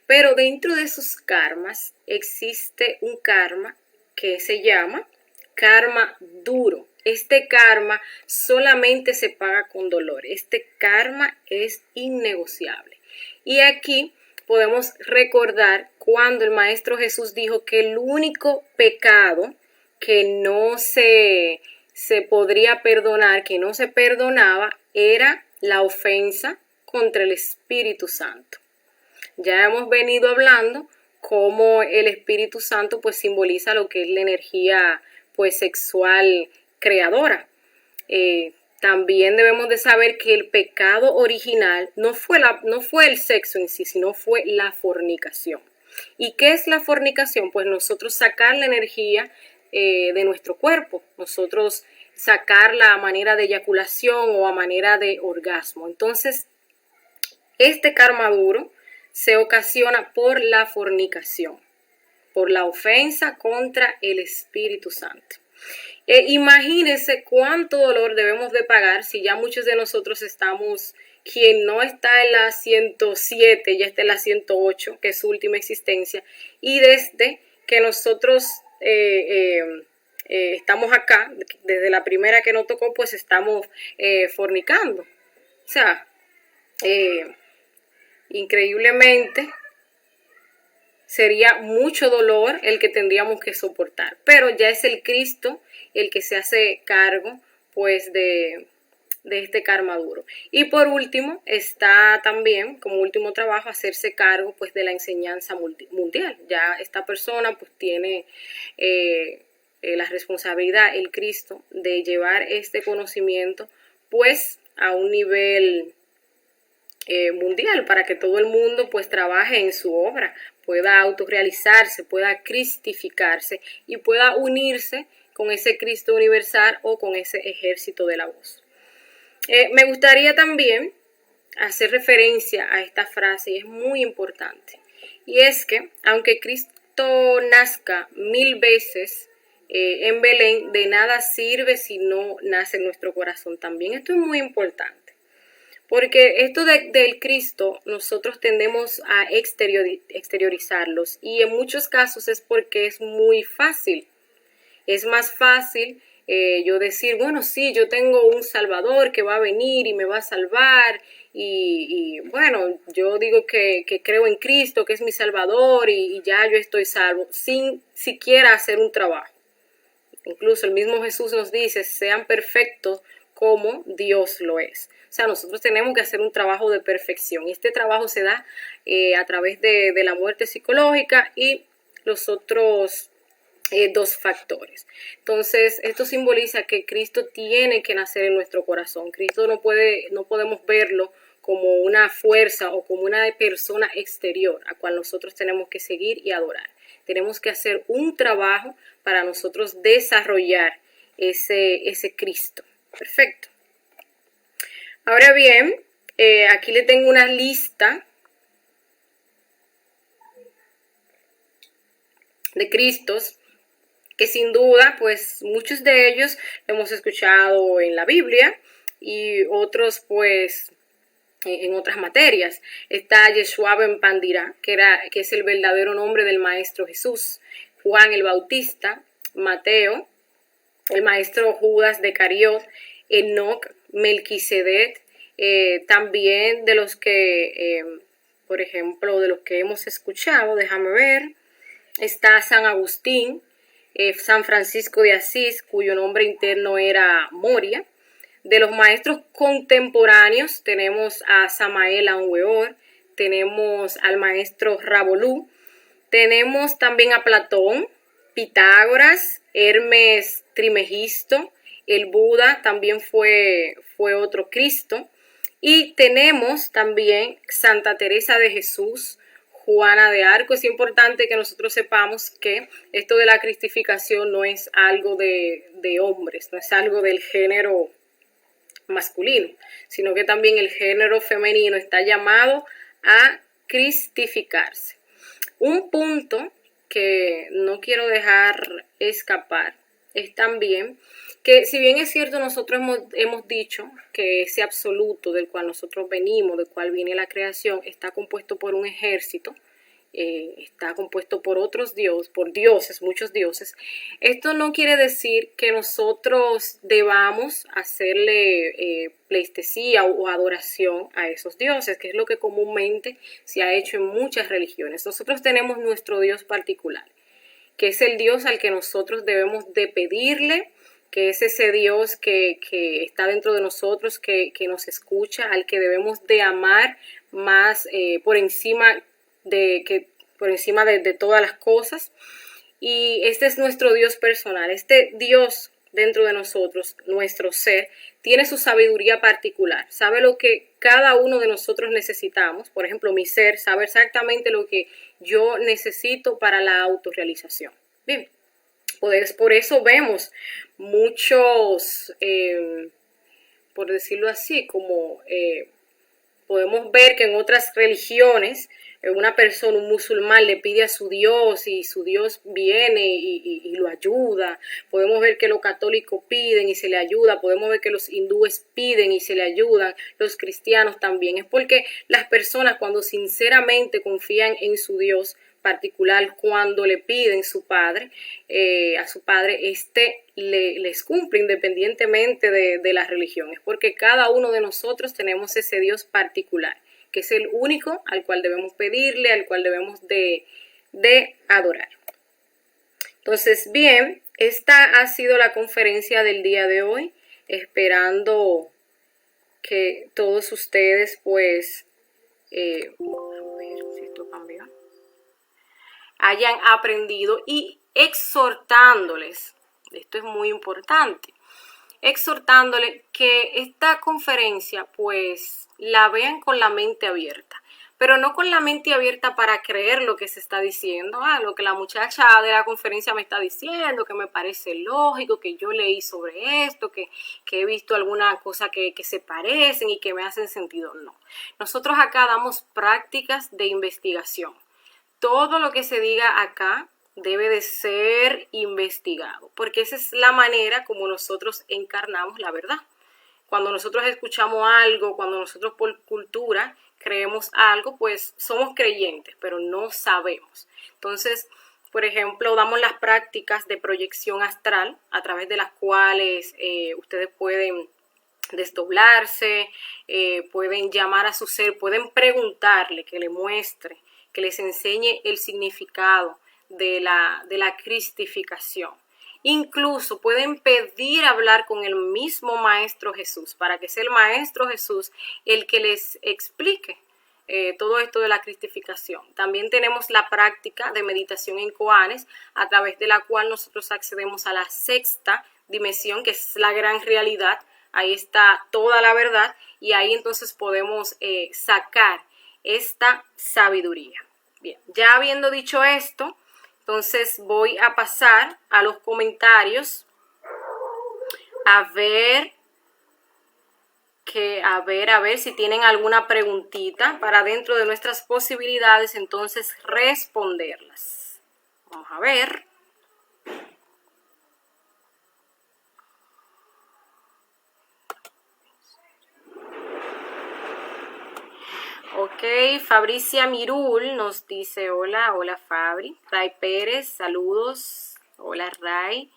Pero dentro de esos karmas existe un karma que se llama karma duro. Este karma solamente se paga con dolor. Este karma es innegociable. Y aquí podemos recordar cuando el Maestro Jesús dijo que el único pecado que no se podría perdonar, que no se perdonaba, era la ofensa contra el Espíritu Santo. Ya hemos venido hablando cómo el Espíritu Santo pues simboliza lo que es la energía pues sexual creadora. También debemos de saber que el pecado original no fue el sexo en sí, sino fue la fornicación. ¿Y qué es la fornicación? Pues nosotros sacar la energía de nuestro cuerpo, nosotros sacarla a manera de eyaculación o a manera de orgasmo. Entonces, este karma duro se ocasiona por la fornicación, por la ofensa contra el Espíritu Santo. Imagínense cuánto dolor debemos de pagar si ya muchos de nosotros estamos, quien no está en la 107, ya está en la 108, que es su última existencia, y desde que nosotros estamos acá, desde la primera que nos tocó, pues estamos fornicando. O sea, increíblemente sería mucho dolor el que tendríamos que soportar, pero ya es el Cristo el que se hace cargo pues de este karma duro. Y por último está también como último trabajo hacerse cargo pues de la enseñanza mundial. Ya esta persona pues tiene la responsabilidad, el Cristo, de llevar este conocimiento pues a un nivel mundial, para que todo el mundo pues trabaje en su obra, pueda autorrealizarse, pueda cristificarse y pueda unirse con ese Cristo universal o con ese ejército de la voz. Me gustaría también hacer referencia a esta frase, y es muy importante, y es que aunque Cristo nazca 1000 veces en Belén, de nada sirve si no nace en nuestro corazón también. Esto es muy importante. Porque esto del Cristo nosotros tendemos a exteriorizarlos, y en muchos casos es porque es muy fácil. Es más fácil yo decir, bueno, sí, yo tengo un Salvador que va a venir y me va a salvar, y bueno, yo digo que creo en Cristo, que es mi Salvador, y ya yo estoy salvo, sin siquiera hacer un trabajo. Incluso el mismo Jesús nos dice, sean perfectos como Dios lo es. O sea, nosotros tenemos que hacer un trabajo de perfección, y este trabajo se da a través de la muerte psicológica y los otros dos factores. Entonces, esto simboliza que Cristo tiene que nacer en nuestro corazón. Cristo no podemos verlo como una fuerza o como una persona exterior a cual nosotros tenemos que seguir y adorar. Tenemos que hacer un trabajo para nosotros desarrollar ese Cristo. Perfecto. Ahora bien, aquí le tengo una lista de Cristos que sin duda, pues muchos de ellos hemos escuchado en la Biblia y otros pues en otras materias. Está Yeshua ben Pandira, que es el verdadero nombre del Maestro Jesús, Juan el Bautista, Mateo, el Maestro Judas de Cariot, Enoc, Melquisedec, también de los que, por ejemplo, de los que hemos escuchado, déjame ver, está San Agustín, San Francisco de Asís, cuyo nombre interno era Moria. De los maestros contemporáneos tenemos a Samael Aun Weor, tenemos al maestro Rabolú, tenemos también a Platón, Pitágoras, Hermes Trimegisto, el Buda también fue otro Cristo, y tenemos también Santa Teresa de Jesús, Juana de Arco. Es importante que nosotros sepamos que esto de la cristificación no es algo de hombres, no es algo del género masculino, sino que también el género femenino está llamado a cristificarse. Un punto que no quiero dejar escapar es también que, si bien es cierto, nosotros hemos dicho que ese absoluto del cual nosotros venimos, del cual viene la creación, está compuesto por un ejército, está compuesto por otros dioses, por dioses, muchos dioses, esto no quiere decir que nosotros debamos hacerle pleitesía o adoración a esos dioses, que es lo que comúnmente se ha hecho en muchas religiones. Nosotros tenemos nuestro Dios particular, que es el Dios al que nosotros debemos de pedirle, que es ese Dios que está dentro de nosotros, que nos escucha, al que debemos de amar más por encima de todas las cosas. Y este es nuestro Dios personal. Este Dios dentro de nosotros, nuestro ser, tiene su sabiduría particular. Sabe lo que cada uno de nosotros necesitamos. Por ejemplo, mi ser sabe exactamente lo que yo necesito para la autorrealización. Bien, pues por eso vemos muchos, por decirlo así, como podemos ver que en otras religiones una persona, un musulmán, le pide a su Dios y su Dios viene y lo ayuda. Podemos ver que los católicos piden y se le ayuda. Podemos ver que los hindúes piden y se le ayudan. Los cristianos también. Es porque las personas, cuando sinceramente confían en su Dios particular, cuando le piden a su padre, les cumple independientemente de la religión. Es porque cada uno de nosotros tenemos ese Dios particular, que es el único al cual debemos pedirle, al cual debemos de adorar. Entonces, bien, esta ha sido la conferencia del día de hoy, esperando que todos ustedes, pues, a ver si esto cambió, hayan aprendido y exhortándoles, esto es muy importante, exhortándoles que esta conferencia pues la vean con la mente abierta, pero no con la mente abierta para creer lo que se está diciendo, lo que la muchacha de la conferencia me está diciendo, que me parece lógico, que yo leí sobre esto, que he visto alguna cosa que se parecen y que me hacen sentido. No, nosotros acá damos prácticas de investigación. Todo lo que se diga acá debe de ser investigado, porque esa es la manera como nosotros encarnamos la verdad. Cuando nosotros escuchamos algo, cuando nosotros por cultura creemos algo, pues somos creyentes, pero no sabemos. Entonces, por ejemplo, damos las prácticas de proyección astral, a través de las cuales ustedes pueden desdoblarse, pueden llamar a su ser, pueden preguntarle que le muestre, que les enseñe el significado de la cristificación. Incluso pueden pedir hablar con el mismo Maestro Jesús, para que sea el Maestro Jesús el que les explique todo esto de la cristificación. También tenemos la práctica de meditación en koanes, a través de la cual nosotros accedemos a la sexta dimensión, que es la gran realidad. Ahí está toda la verdad y ahí entonces podemos sacar esta sabiduría. Bien, ya habiendo dicho esto, entonces voy a pasar a los comentarios a ver si tienen alguna preguntita para dentro de nuestras posibilidades, entonces responderlas. Vamos a ver. Ok, Fabricia Mirul nos dice hola, hola Fabri. Ray Pérez, saludos, hola Ray.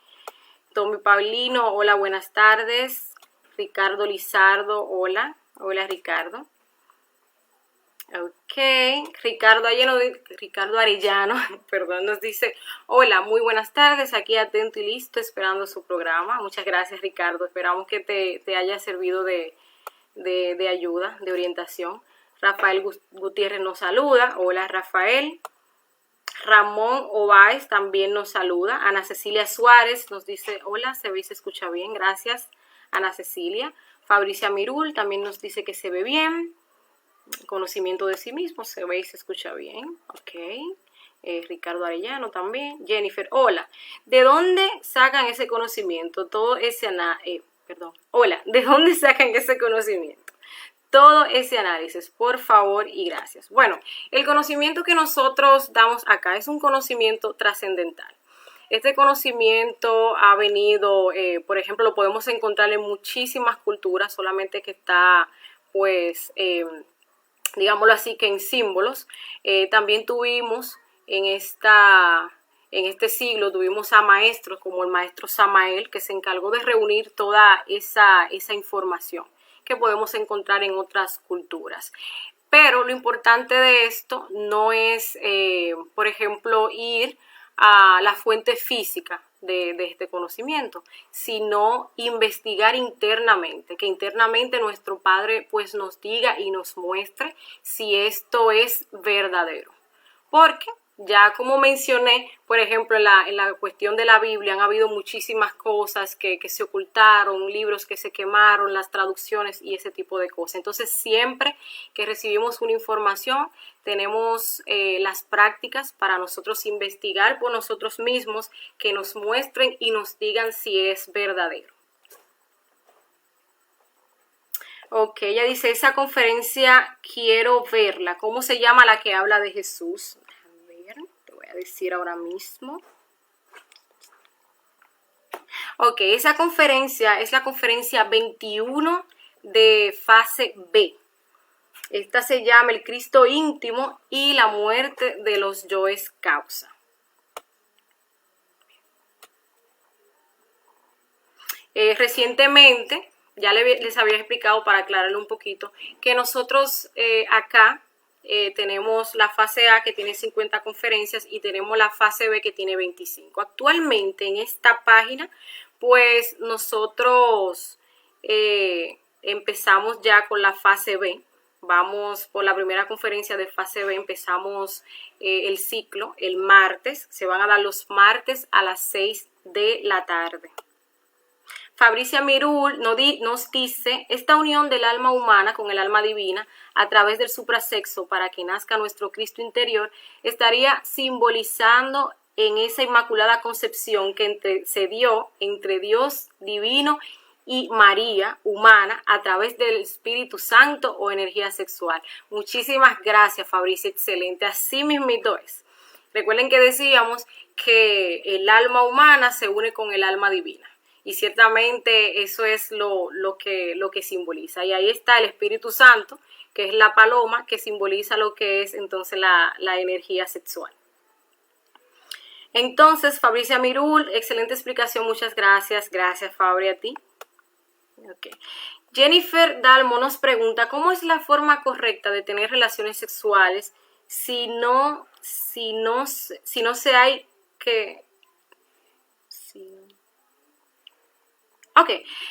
Tommy Paulino, hola, buenas tardes. Ricardo Lizardo, hola, hola Ricardo. Ok, Ricardo Arellano, perdón, nos dice hola, muy buenas tardes, aquí atento y listo, esperando su programa. Muchas gracias Ricardo, esperamos que te haya servido de ayuda, de orientación. Rafael Gutiérrez nos saluda. Hola, Rafael. Ramón Ováez también nos saluda. Ana Cecilia Suárez nos dice, hola, se ve y se escucha bien. Gracias, Ana Cecilia. Fabricia Mirul también nos dice que se ve bien. Conocimiento de sí mismo, se ve y se escucha bien. Ok. Ricardo Arellano también. Jennifer, hola. ¿De dónde sacan ese conocimiento? Hola, ¿de dónde sacan ese conocimiento? Todo ese análisis, por favor y gracias. Bueno, el conocimiento que nosotros damos acá es un conocimiento trascendental. Este conocimiento ha venido, por ejemplo, lo podemos encontrar en muchísimas culturas, solamente que está, pues, digámoslo así, que en símbolos. También tuvimos en este siglo, tuvimos a maestros como el maestro Samael, que se encargó de reunir toda esa información que podemos encontrar en otras culturas. Pero lo importante de esto no es, por ejemplo, ir a la fuente física de este conocimiento, sino investigar internamente, que internamente nuestro Padre pues nos diga y nos muestre si esto es verdadero. Porque ya como mencioné, por ejemplo, en la cuestión de la Biblia han habido muchísimas cosas que se ocultaron, libros que se quemaron, las traducciones y ese tipo de cosas. Entonces, siempre que recibimos una información, tenemos las prácticas para nosotros investigar por nosotros mismos, que nos muestren y nos digan si es verdadero. Ok, ella dice, esa conferencia quiero verla. ¿Cómo se llama la que habla de Jesús? Te voy a decir ahora mismo. Ok, esa conferencia es la conferencia 21 de fase B. Esta se llama El Cristo íntimo y la muerte de los yoes causa. Recientemente, ya les había explicado para aclararle un poquito, que nosotros acá tenemos la fase A que tiene 50 conferencias y tenemos la fase B que tiene 25. Actualmente en esta página, pues nosotros empezamos ya con la fase B. Vamos por la primera conferencia de fase B, empezamos el ciclo el martes. Se van a dar los martes a las 6 de la tarde. Fabricia Mirul nos dice, esta unión del alma humana con el alma divina a través del suprasexo para que nazca nuestro Cristo interior estaría simbolizando en esa inmaculada concepción que se dio entre Dios divino y María humana a través del Espíritu Santo o energía sexual. Muchísimas gracias, Fabricia, excelente, así mismito es. Recuerden que decíamos que el alma humana se une con el alma divina. Y ciertamente eso es lo que simboliza. Y ahí está el Espíritu Santo, que es la paloma, que simboliza lo que es entonces la energía sexual. Entonces, Fabricia Mirul, excelente explicación, muchas gracias. Gracias, Fabri, a ti. Okay. Jennifer Dalmo nos pregunta, ¿cómo es la forma correcta de tener relaciones sexuales si no se hay que... Ok,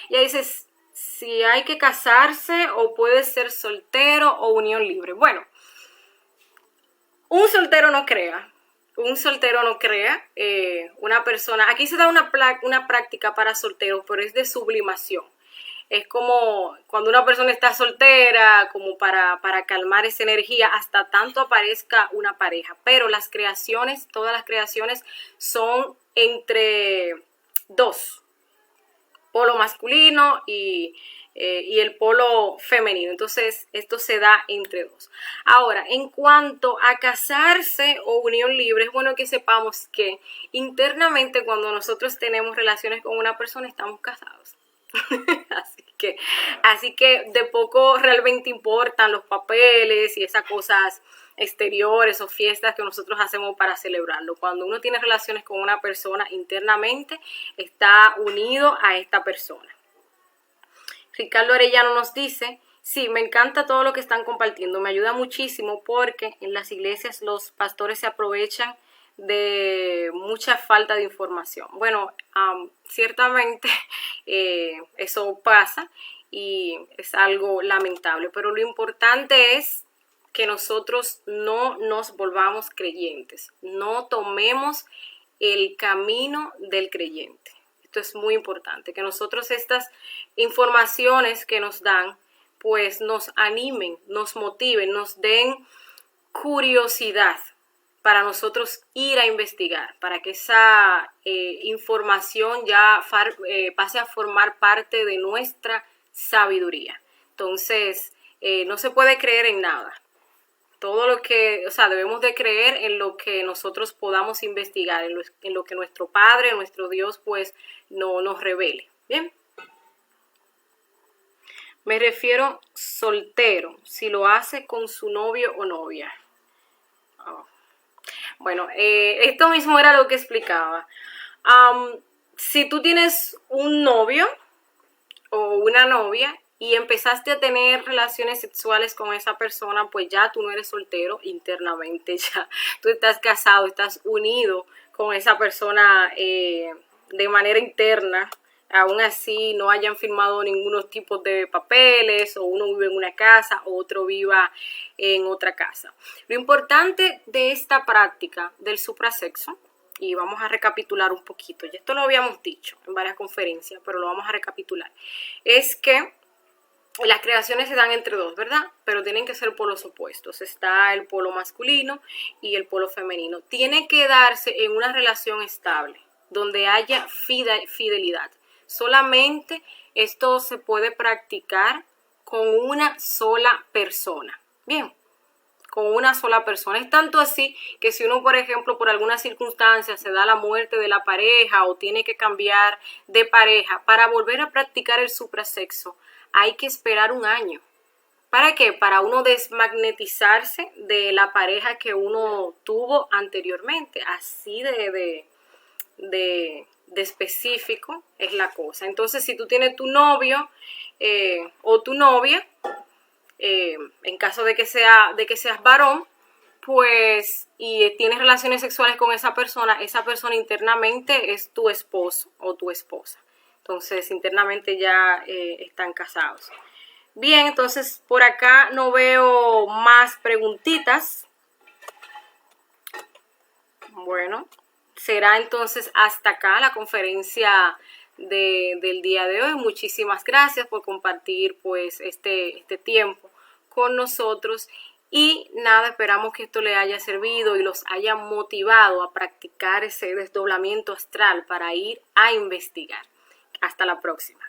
ya dices, si hay que casarse o puede ser soltero o unión libre. Bueno, un soltero no crea. Una persona, aquí se da una práctica para solteros, pero es de sublimación. Es como cuando una persona está soltera, como para calmar esa energía, hasta tanto aparezca una pareja. Pero las creaciones, todas las creaciones son entre dos. Polo masculino y el polo femenino. Entonces, esto se da entre dos. Ahora, en cuanto a casarse o unión libre, es bueno que sepamos que internamente cuando nosotros tenemos relaciones con una persona, estamos casados. Así que de poco realmente importan los papeles y esas cosas exteriores o fiestas que nosotros hacemos para celebrarlo. Cuando uno tiene relaciones con una persona internamente, está unido a esta persona. Ricardo Arellano nos dice, sí, me encanta todo lo que están compartiendo, me ayuda muchísimo porque en las iglesias los pastores se aprovechan de mucha falta de información. Bueno, ciertamente eso pasa y es algo lamentable, pero lo importante es que nosotros no nos volvamos creyentes, no tomemos el camino del creyente. Esto es muy importante, que nosotros estas informaciones que nos dan, pues nos animen, nos motiven, nos den curiosidad para nosotros ir a investigar, para que esa información ya pase a formar parte de nuestra sabiduría. Entonces, no se puede creer en nada. Todo lo que, debemos de creer en lo que nosotros podamos investigar, en lo que nuestro Padre, nuestro Dios, pues, nos revele. Bien. Me refiero soltero, si lo hace con su novio o novia. Oh. Bueno, esto mismo era lo que explicaba. Si tú tienes un novio o una novia y empezaste a tener relaciones sexuales con esa persona, pues ya tú no eres soltero internamente, ya tú estás casado, estás unido con esa persona de manera interna. Aún así no hayan firmado ningunos tipos de papeles, o uno vive en una casa o otro viva en otra casa. Lo importante de esta práctica del suprasexo, y vamos a recapitular un poquito, y esto lo habíamos dicho en varias conferencias, pero lo vamos a recapitular, es que las creaciones se dan entre dos, ¿verdad? Pero tienen que ser polos opuestos. Está el polo masculino y el polo femenino. Tiene que darse en una relación estable, donde haya fidelidad. Solamente esto se puede practicar con una sola persona. Bien, con una sola persona. Es tanto así que si uno, por ejemplo, por alguna circunstancia se da la muerte de la pareja o tiene que cambiar de pareja, para volver a practicar el suprasexo hay que esperar un año. ¿Para qué? Para uno desmagnetizarse de la pareja que uno tuvo anteriormente. Así de específico es la cosa. Entonces, si tú tienes tu novio o tu novia, en caso de que seas varón, pues, y tienes relaciones sexuales con esa persona internamente es tu esposo o tu esposa. Entonces, internamente ya están casados. Bien, entonces por acá no veo más preguntitas. Bueno, será entonces hasta acá la conferencia del día de hoy. Muchísimas gracias por compartir pues este tiempo con nosotros. Y nada, esperamos que esto les haya servido y los haya motivado a practicar ese desdoblamiento astral para ir a investigar. Hasta la próxima.